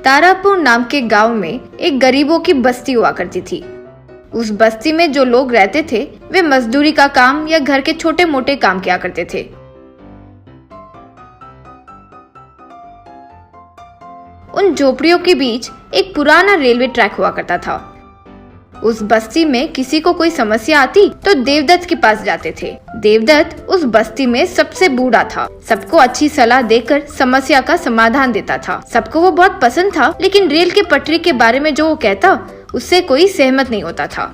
तारापुर नाम के गांव में एक गरीबों की बस्ती हुआ करती थी। उस बस्ती में जो लोग रहते थे वे मजदूरी का काम या घर के छोटे मोटे काम किया करते थे। उन झोपड़ियों के बीच एक पुराना रेलवे ट्रैक हुआ करता था। उस बस्ती में किसी को कोई समस्या आती तो देवदत्त के पास जाते थे। देवदत्त उस बस्ती में सबसे बूढ़ा था। सबको अच्छी सलाह देकर समस्या का समाधान देता था। सबको वो बहुत पसंद था, लेकिन रेल के पटरी के बारे में जो वो कहता उससे कोई सहमत नहीं होता था।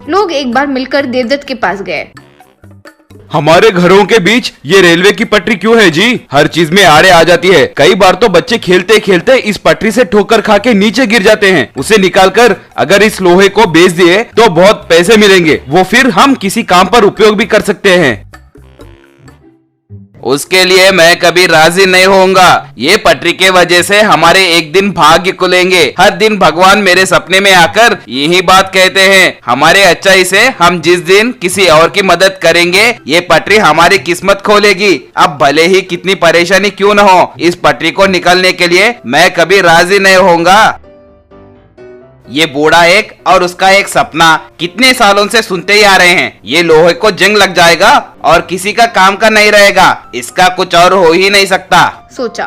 लोग एक बार मिलकर देवदत्त के पास गए। हमारे घरों के बीच ये रेलवे की पटरी क्यों है जी? हर चीज में आड़े आ जाती है। कई बार तो बच्चे खेलते खेलते इस पटरी से ठोकर खा के नीचे गिर जाते हैं। उसे निकालकर अगर इस लोहे को बेच दिए तो बहुत पैसे मिलेंगे, वो फिर हम किसी काम पर उपयोग भी कर सकते हैं। उसके लिए मैं कभी राजी नहीं होऊंगा। ये पटरी के वजह से हमारे एक दिन भाग्य खुलेंगे। हर दिन भगवान मेरे सपने में आकर यही बात कहते हैं, हमारे अच्छाई से हम जिस दिन किसी और की मदद करेंगे ये पटरी हमारी किस्मत खोलेगी। अब भले ही कितनी परेशानी क्यों न हो, इस पटरी को निकालने के लिए मैं कभी राजी नहीं होऊंगा। ये बूढ़ा एक और उसका एक सपना कितने सालों से सुनते ही आ रहे हैं। ये लोहे को जंग लग जाएगा और किसी का काम का नहीं रहेगा। इसका कुछ और हो ही नहीं सकता, सोचा।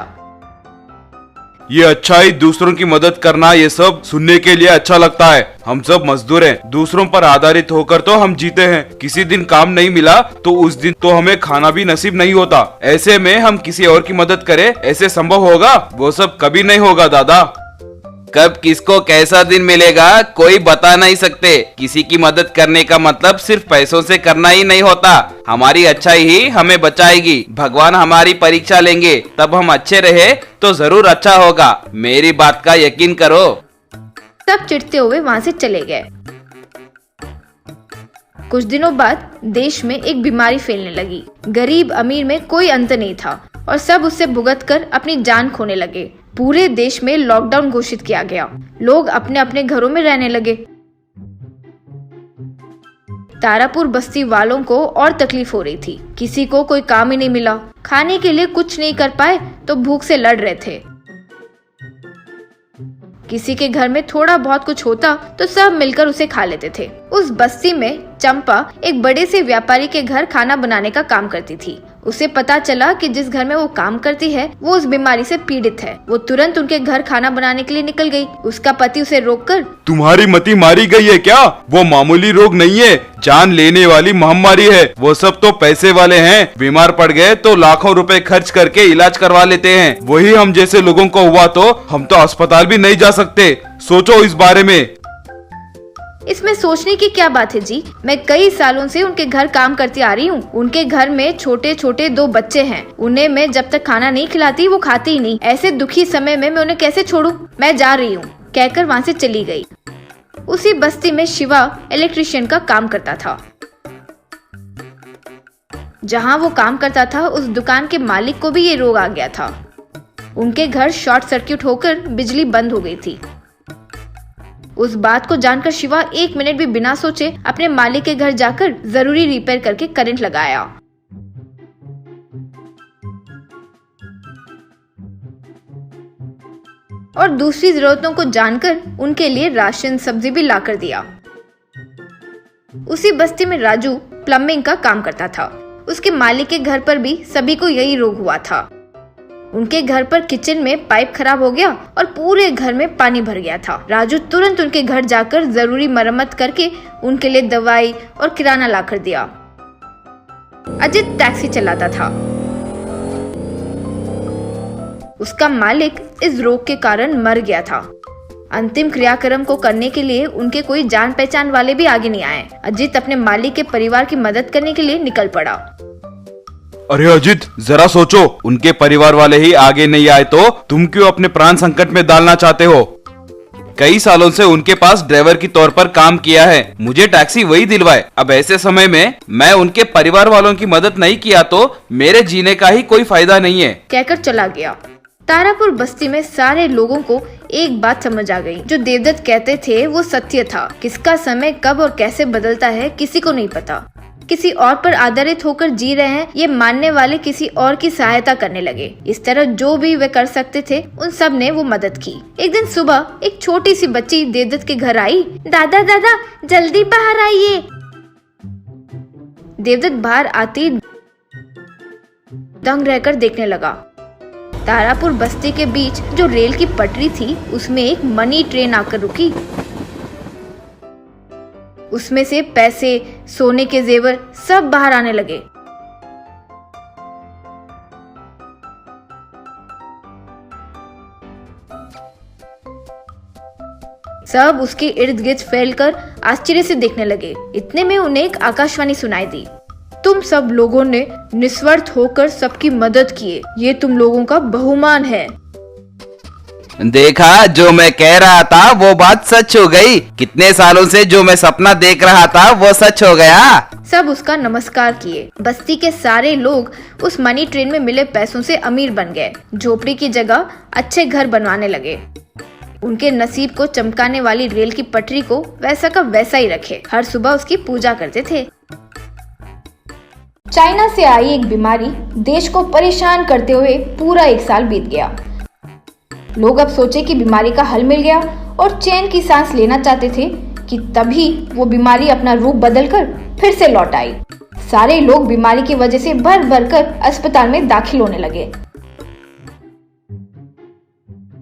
ये अच्छाई, दूसरों की मदद करना, ये सब सुनने के लिए अच्छा लगता है। हम सब मजदूर हैं, दूसरों पर आधारित होकर तो हम जीते हैं। किसी दिन काम नहीं मिला तो उस दिन तो हमें खाना भी नसीब नहीं होता। ऐसे में हम किसी और की मदद करें, ऐसे संभव होगा? वो सब कभी नहीं होगा दादा। कब किसको कैसा दिन मिलेगा कोई बता नहीं सकते। किसी की मदद करने का मतलब सिर्फ पैसों से करना ही नहीं होता। हमारी अच्छाई ही हमें बचाएगी। भगवान हमारी परीक्षा लेंगे, तब हम अच्छे रहे तो जरूर अच्छा होगा। मेरी बात का यकीन करो। सब चिढ़ते हुए वहाँ से चले गए। कुछ दिनों बाद देश में एक बीमारी फैलने लगी। गरीब अमीर में कोई अंतर नहीं था और सब उससे भुगतकर अपनी जान खोने लगे। पूरे देश में लॉकडाउन घोषित किया गया। लोग अपने अपने घरों में रहने लगे। तारापुर बस्ती वालों को और तकलीफ हो रही थी। किसी को कोई काम ही नहीं मिला। खाने के लिए कुछ नहीं कर पाए तो भूख से लड़ रहे थे। किसी के घर में थोड़ा बहुत कुछ होता तो सब मिलकर उसे खा लेते थे। उस बस्ती में चंपा एक बड़े से व्यापारी के घर खाना बनाने का काम करती थी। उसे पता चला कि जिस घर में वो काम करती है वो उस बीमारी से पीड़ित है। वो तुरंत उनके घर खाना बनाने के लिए निकल गई। उसका पति उसे रोककर, तुम्हारी मति मारी गई है क्या? वो मामूली रोग नहीं है, जान लेने वाली महामारी है। वो सब तो पैसे वाले हैं। बीमार पड़ गए तो लाखों रुपए खर्च करके इलाज करवा लेते हैं। वही हम जैसे लोगों को हुआ तो हम तो अस्पताल भी नहीं जा सकते। सोचो इस बारे में। इसमें सोचने की क्या बात है जी? मैं कई सालों से उनके घर काम करती आ रही हूँ। उनके घर में छोटे छोटे 2 बच्चे हैं। उन्हें मैं जब तक खाना नहीं खिलाती वो खाते ही नहीं। ऐसे दुखी समय में मैं उन्हें कैसे छोड़ूं? मैं जा रही हूँ, कहकर वहाँ से चली गई। उसी बस्ती में शिवा इलेक्ट्रिशियन का काम करता था। जहाँ वो काम करता था उस दुकान के मालिक को भी ये रोग आ गया था। उनके घर शॉर्ट सर्किट होकर बिजली बंद हो गई थी। उस बात को जानकर शिवा 1 मिनट भी बिना सोचे अपने मालिक के घर जाकर जरूरी रिपेयर करके करंट लगाया। और दूसरी जरूरतों को जानकर उनके लिए राशन सब्जी भी लाकर दिया। उसी बस्ती में राजू प्लम्बिंग का काम करता था। उसके मालिक के घर पर भी सभी को यही रोग हुआ था। उनके घर पर किचन में पाइप खराब हो गया और पूरे घर में पानी भर गया था। राजू तुरंत उनके घर जाकर जरूरी मरम्मत करके उनके लिए दवाई और किराना लाकर दिया। अजित टैक्सी चलाता था। उसका मालिक इस रोग के कारण मर गया था। अंतिम क्रियाक्रम को करने के लिए उनके कोई जान पहचान वाले भी आगे नहीं आए। अजित अपने मालिक के परिवार की मदद करने के लिए निकल पड़ा। अरे अजित, जरा सोचो, उनके परिवार वाले ही आगे नहीं आए तो तुम क्यों अपने प्राण संकट में डालना चाहते हो? कई सालों से उनके पास ड्राइवर की तौर पर काम किया है। मुझे टैक्सी वही दिलवाए। अब ऐसे समय में मैं उनके परिवार वालों की मदद नहीं किया तो मेरे जीने का ही कोई फायदा नहीं है, कहकर चला गया। तारापुर बस्ती में सारे लोगों को एक बात समझ आ गई। जो देवदत्त कहते थे वो सत्य था। किसका समय कब और कैसे बदलता है किसी को नहीं पता। किसी और पर आधारित होकर जी रहे हैं, ये मानने वाले किसी और की सहायता करने लगे। इस तरह जो भी वे कर सकते थे उन सब ने वो मदद की। एक दिन सुबह एक छोटी सी बच्ची देवदत्त के घर आई। दादा दादा जल्दी बाहर आइए। देवदत्त बाहर आते दंग रहकर देखने लगा। तारापुर बस्ती के बीच जो रेल की पटरी थी उसमें एक मनी ट्रेन आकर रुकी। उसमें से पैसे, सोने के जेवर सब बाहर आने लगे। सब उसके इर्द गिर्द फैलकर आश्चर्य से देखने लगे। इतने में उन्हें एक आकाशवाणी सुनाई दी। तुम सब लोगों ने निस्वार्थ होकर सबकी मदद की, ये तुम लोगों का बहुमान है। देखा, जो मैं कह रहा था वो बात सच हो गई। कितने सालों से जो मैं सपना देख रहा था वो सच हो गया। सब उसका नमस्कार किए। बस्ती के सारे लोग उस मनी ट्रेन में मिले पैसों से अमीर बन गए। झोपड़ी की जगह अच्छे घर बनवाने लगे। उनके नसीब को चमकाने वाली रेल की पटरी को वैसा का वैसा ही रखे। हर सुबह उसकी पूजा करते थे। चाइना से आई एक बीमारी देश को परेशान करते हुए पूरा 1 साल बीत गया। लोग अब सोचे कि बीमारी का हल मिल गया और चैन की सांस लेना चाहते थे कि तभी वो बीमारी अपना रूप बदलकर फिर से लौट आई। सारे लोग बीमारी की वजह से भर भर कर अस्पताल में दाखिल होने लगे।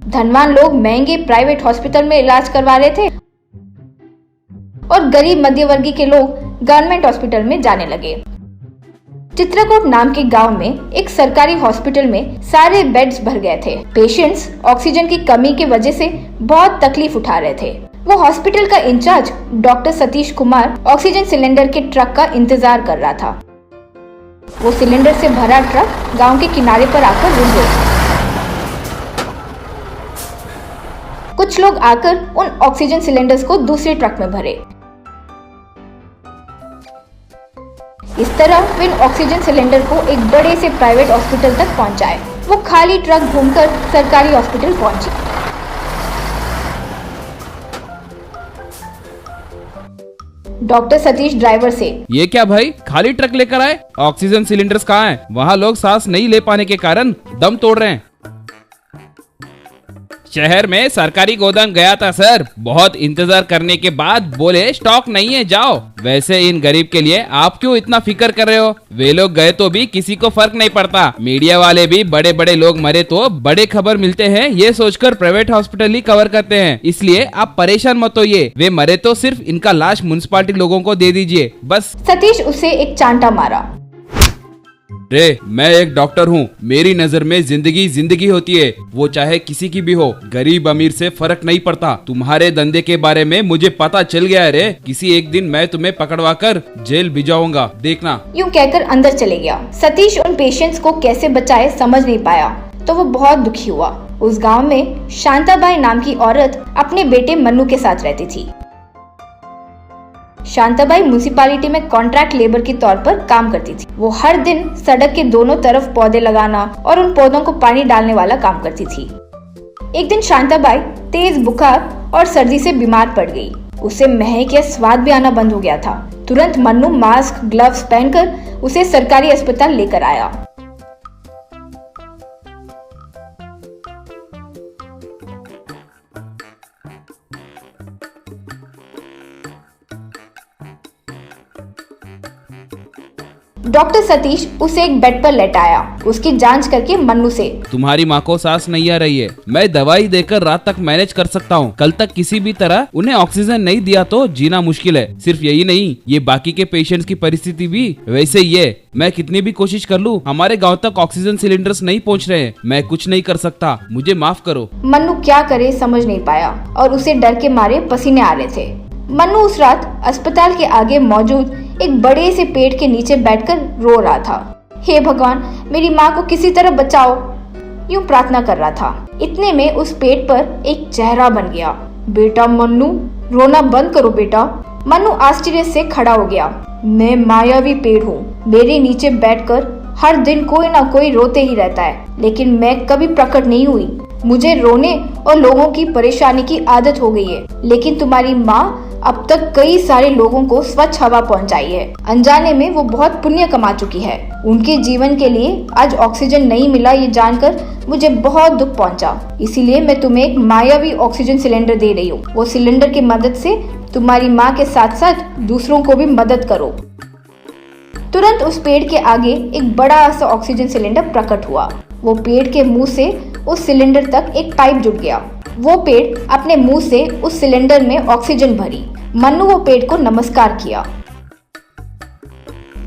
धनवान लोग महंगे प्राइवेट हॉस्पिटल में इलाज करवा रहे थे और गरीब मध्यवर्गीय के लोग गवर्नमेंट हॉस्पिटल में जाने लगे। चित्रकूट नाम के गांव में एक सरकारी हॉस्पिटल में सारे बेड्स भर गए थे। पेशेंट्स ऑक्सीजन की कमी की वजह से बहुत तकलीफ उठा रहे थे। वो हॉस्पिटल का incharge doctor Satish Kumar oxygen cylinder के ट्रक का इंतजार कर रहा था। वो सिलेंडर से भरा ट्रक गांव के किनारे पर आकर रुक गया। कुछ लोग आकर उन ऑक्सीजन सिलेंडर्स को दूसरे ट्रक में भरे। इस तरह वे ऑक्सीजन सिलेंडर को एक बड़े से प्राइवेट हॉस्पिटल तक पहुंचाए। वो खाली ट्रक घूमकर सरकारी हॉस्पिटल पहुंची। डॉक्टर सतीश ड्राइवर से, ये क्या भाई, खाली ट्रक लेकर आए? ऑक्सीजन सिलेंडर्स कहाँ हैं? वहाँ लोग सांस नहीं ले पाने के कारण दम तोड़ रहे हैं। शहर में सरकारी गोदाम गया था सर, बहुत इंतजार करने के बाद बोले स्टॉक नहीं है, जाओ। वैसे इन गरीब के लिए आप क्यों इतना फिक्र कर रहे हो? वे लोग गए तो भी किसी को फर्क नहीं पड़ता। मीडिया वाले भी बड़े बड़े लोग मरे तो बड़े खबर मिलते हैं ये सोचकर प्राइवेट हॉस्पिटल ही कवर करते हैं। इसलिए आप परेशान मत होइए, वे मरे तो सिर्फ इनका लाश म्युनिसिपालिटी लोगों को दे दीजिए बस। सतीश उसे एक चांटा मारा। रे, मैं एक डॉक्टर हूँ, मेरी नजर में जिंदगी जिंदगी होती है, वो चाहे किसी की भी हो। गरीब अमीर से फर्क नहीं पड़ता। तुम्हारे धंधे के बारे में मुझे पता चल गया है रे। किसी एक दिन मैं तुम्हें पकड़वा कर जेल भिजवाऊंगा, देखना। यूं कहकर अंदर चले गया। सतीश उन पेशेंट्स को कैसे बचाए समझ नहीं पाया तो वो बहुत दुखी हुआ। उस गाँव में शांताबाई नाम की औरत अपने बेटे मन्नू के साथ रहती थी। शांताबाई म्युनिसिपैलिटी में कॉन्ट्रैक्ट लेबर के तौर पर काम करती थी। वो हर दिन सड़क के दोनों तरफ पौधे लगाना और उन पौधों को पानी डालने वाला काम करती थी। एक दिन शांताबाई तेज बुखार और सर्दी से बीमार पड़ गई। उसे महक या स्वाद भी आना बंद हो गया था। तुरंत मन्नू मास्क ग्लव्स पहनकर उसे सरकारी अस्पताल लेकर आया। डॉक्टर सतीश उसे एक बेड पर लेटाया। उसकी जांच करके मन्नू से, तुम्हारी माँ को सांस नहीं आ रही है, मैं दवाई देकर रात तक मैनेज कर सकता हूँ। कल तक किसी भी तरह उन्हें ऑक्सीजन नहीं दिया तो जीना मुश्किल है। सिर्फ यही नहीं, ये बाकी के पेशेंट्स की परिस्थिति भी वैसे ही है। मैं कितनी भी कोशिश कर लूँ, हमारे गाँव तक ऑक्सीजन सिलेंडर्स नहीं पहुँच रहे हैं। मैं कुछ नहीं कर सकता, मुझे माफ करो। मन्नू क्या करे समझ नहीं पाया और उसे डर के मारे पसीने आ रहे थे। मन्नू उस रात अस्पताल के आगे मौजूद एक बड़े से पेड़ के नीचे बैठकर रो रहा था। हे भगवान, मेरी माँ को किसी तरह बचाओ, यूं प्रार्थना कर रहा था। इतने में उस पेड़ पर एक चेहरा बन गया। बेटा मन्नू, रोना बंद करो बेटा। मन्नू आश्चर्य से खड़ा हो गया। मैं मायावी पेड़ हूँ, मेरे नीचे बैठकर हर दिन कोई ना कोई रोते ही रहता है, लेकिन मैं कभी प्रकट नहीं हुई। मुझे रोने और लोगों की परेशानी की आदत हो गई है, लेकिन तुम्हारी माँ अब तक कई सारे लोगों को स्वच्छ हवा पहुंचाई है। अनजाने में वो बहुत पुण्य कमा चुकी है। उनके जीवन के लिए आज ऑक्सीजन नहीं मिला ये जानकर मुझे बहुत दुख पहुंचा। इसीलिए मैं तुम्हें एक मायावी ऑक्सीजन सिलेंडर दे रही हूँ। वो सिलेंडर की मदद से तुम्हारी माँ के साथ साथ दूसरों को भी मदद करो। तुरंत उस पेड़ के आगे एक बड़ा सा ऑक्सीजन सिलेंडर प्रकट हुआ। वो पेड़ के मुंह से उस सिलेंडर तक एक पाइप जुड़ गया। वो पेड़ अपने मुंह से उस सिलेंडर में ऑक्सीजन भरी। मन्नू वो पेड़ को नमस्कार किया।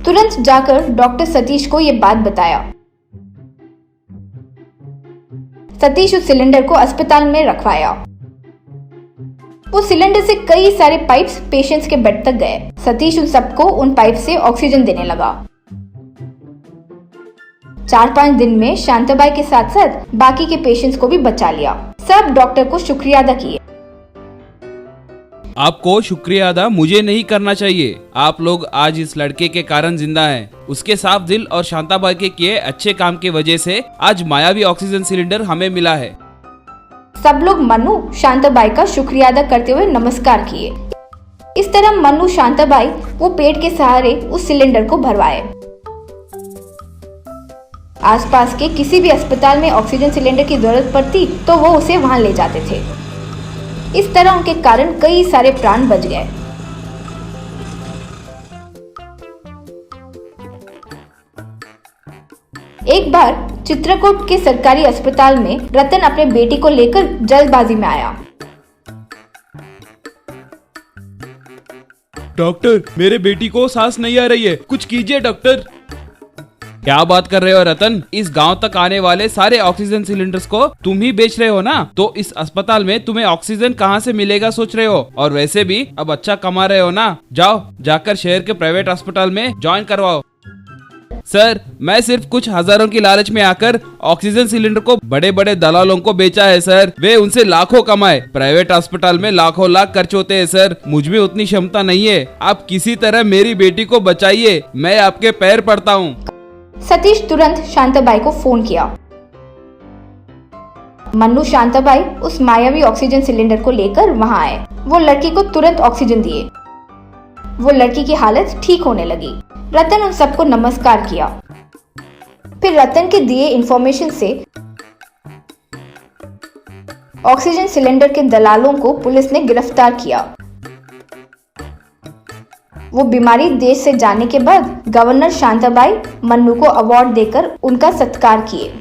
तुरंत जाकर डॉक्टर सतीश को ये बात बताया। सतीश उस सिलेंडर को अस्पताल में रखवाया। वो सिलेंडर से कई सारे पाइप्स पेशेंट्स के बेड तक गए। सतीश उन सबको उन पाइप से ऑक्सीजन देने लगा। 4-5 दिन में शांताबाई के साथ साथ बाकी के पेशेंट्स को भी बचा लिया। सब डॉक्टर को शुक्रिया अदा किए। आपको शुक्रिया अदा मुझे नहीं करना चाहिए। आप लोग आज इस लड़के के कारण जिंदा हैं। उसके साफ दिल और शांताबाई के किए अच्छे काम की वजह से आज मायावी ऑक्सीजन सिलेंडर हमें मिला है। सब लोग मन्नू शांताबाई का शुक्रिया अदा करते हुए नमस्कार किए। इस तरह मन्नू शांताबाई वो पेड़ के सहारे उस सिलेंडर को भरवाए। आसपास के किसी भी अस्पताल में ऑक्सीजन सिलेंडर की जरूरत पड़ती तो वो उसे वहां ले जाते थे। इस तरह उनके कारण कई सारे प्राण बच गए। एक बार चित्रकूट के सरकारी अस्पताल में रतन अपने बेटी को लेकर जल्दबाजी में आया। डॉक्टर, मेरे बेटी को सांस नहीं आ रही है, कुछ कीजिए डॉक्टर। क्या बात कर रहे हो रतन? इस गांव तक आने वाले सारे ऑक्सीजन सिलेंडर्स को तुम ही बेच रहे हो ना? तो इस अस्पताल में तुम्हें ऑक्सीजन कहां से मिलेगा सोच रहे हो? और वैसे भी अब अच्छा कमा रहे हो ना? जाओ जाकर शहर के प्राइवेट अस्पताल में ज्वाइन करवाओ। सर, मैं सिर्फ कुछ हजारों की लालच में आकर ऑक्सीजन सिलेंडर को बड़े बड़े दलालों को बेचा है सर। वे उनसे लाखों कमाए। प्राइवेट अस्पताल में लाखों लाख खर्च होते हैं सर। मुझ में उतनी क्षमता नहीं है। आप किसी तरह मेरी बेटी को बचाइए, मैं आपके पैर पड़ता हूँ। सतीश तुरंत शांताबाई को फोन किया। मन्नू शांताबाई उस मायावी ऑक्सीजन सिलेंडर को लेकर वहां आए। वो लड़की को तुरंत ऑक्सीजन दिए। वो लड़की की हालत ठीक होने लगी। रतन उन सबको नमस्कार किया। फिर रतन के दिए इंफॉर्मेशन से ऑक्सीजन सिलेंडर के दलालों को पुलिस ने गिरफ्तार किया। वो बीमारी देश से जाने के बाद गवर्नर शांताबाई मन्नू को अवार्ड देकर उनका सत्कार किए।